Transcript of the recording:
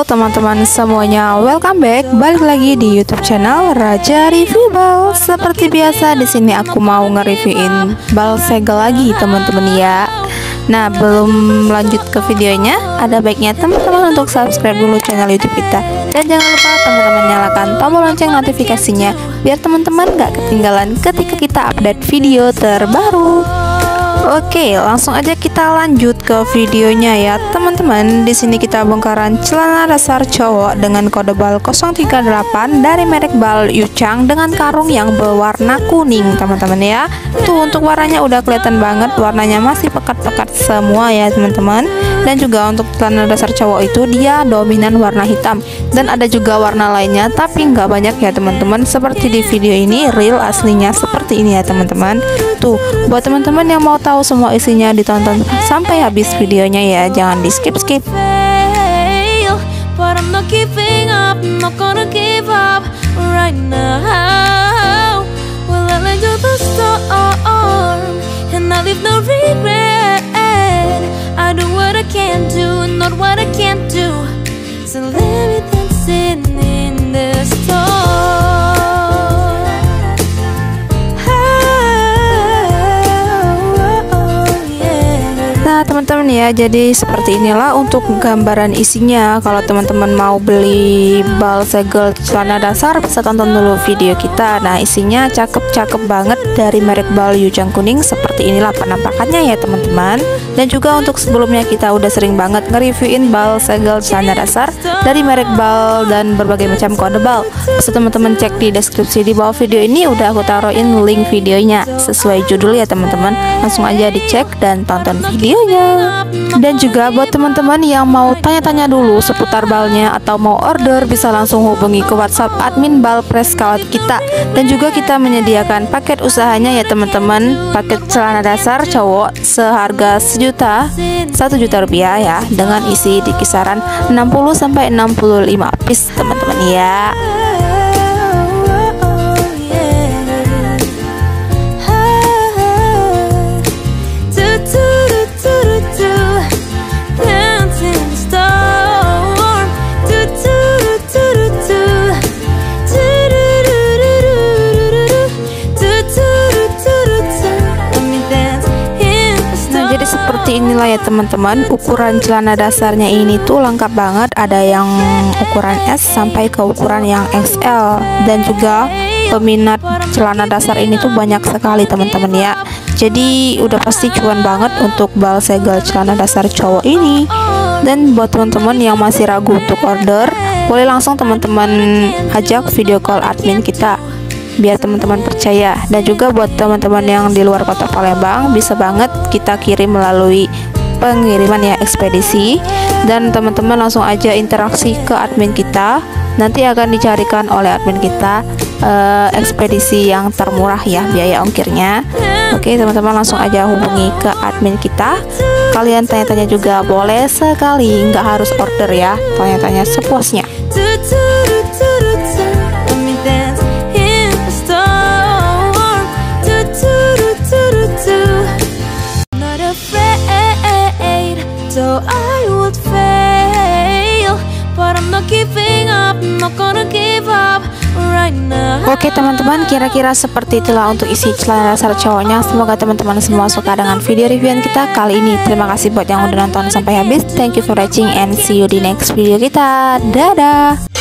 teman-teman semuanya, welcome back, balik lagi di YouTube channel Raja Review Bal. Seperti biasa di sini aku mau nge-reviewin bal segel lagi teman-teman ya. Nah, belum lanjut ke videonya, ada baiknya teman-teman untuk subscribe dulu channel YouTube kita. Dan jangan lupa teman-teman nyalakan tombol lonceng notifikasinya biar teman-teman gak ketinggalan ketika kita update video terbaru. Oke, langsung aja kita lanjut ke videonya ya teman-teman. Di sini kita bongkaran celana dasar cowok dengan kode bal 038 dari merek bal Yuchang dengan karung yang berwarna kuning teman-teman ya. Tuh untuk warnanya udah kelihatan banget, warnanya masih pekat-pekat semua ya teman-teman. Dan juga untuk celana dasar cowok itu dia dominan warna hitam dan ada juga warna lainnya tapi nggak banyak ya teman-teman. Seperti di video ini real aslinya seperti ini ya teman-teman. Tuh buat teman-teman yang mau tahu semua isinya ditonton sampai habis videonya ya, jangan di skip-skip. I do what I can do, not what I can't do. So let me dancing in the storm. Nah teman-teman ya, jadi seperti inilah untuk gambaran isinya. Kalau teman-teman mau beli bal segel celana dasar bisa tonton dulu video kita. Nah isinya cakep-cakep banget dari merek bal Yuchang kuning. Seperti inilah penampakannya ya teman-teman. Dan juga untuk sebelumnya kita udah sering banget nge-reviewin bal segel celana dasar dari merek bal dan berbagai macam kode bal. Bisa teman-teman cek di deskripsi di bawah video ini, udah aku taruhin link videonya sesuai judul ya teman-teman. Langsung aja dicek dan tonton videonya. Dan juga buat teman-teman yang mau tanya-tanya dulu seputar balnya atau mau order, bisa langsung hubungi ke WhatsApp admin bal press kawat kita. Dan juga kita menyediakan paket usahanya ya teman-teman, paket celana dasar cowok seharga 1 juta rupiah ya, dengan isi di kisaran 60-65 piece teman-teman ya. Seperti inilah ya teman-teman, ukuran celana dasarnya ini tuh lengkap banget, ada yang ukuran S sampai ke ukuran yang XL. Dan juga peminat celana dasar ini tuh banyak sekali teman-teman ya. Jadi udah pasti cuan banget untuk bal segel celana dasar cowok ini. Dan buat teman-teman yang masih ragu untuk order, boleh langsung teman-teman ajak video call admin kita biar teman-teman percaya. Dan juga buat teman-teman yang di luar kota Palembang, bisa banget kita kirim melalui pengiriman ya, ekspedisi. Dan teman-teman langsung aja interaksi ke admin kita, nanti akan dicarikan oleh admin kita ekspedisi yang termurah ya biaya ongkirnya. Oke teman-teman, langsung aja hubungi ke admin kita. Kalian tanya-tanya juga boleh sekali, nggak harus order ya, tanya-tanya sepuasnya. So I would fail, but I'm not giving up, I'm not gonna give up right now. Oke teman-teman, kira-kira seperti itulah untuk isi celana dasar cowoknya. Semoga teman-teman semua suka dengan video reviewan kita kali ini. Terima kasih buat yang udah nonton sampai habis. Thank you for watching and see you di next video kita. Dadah.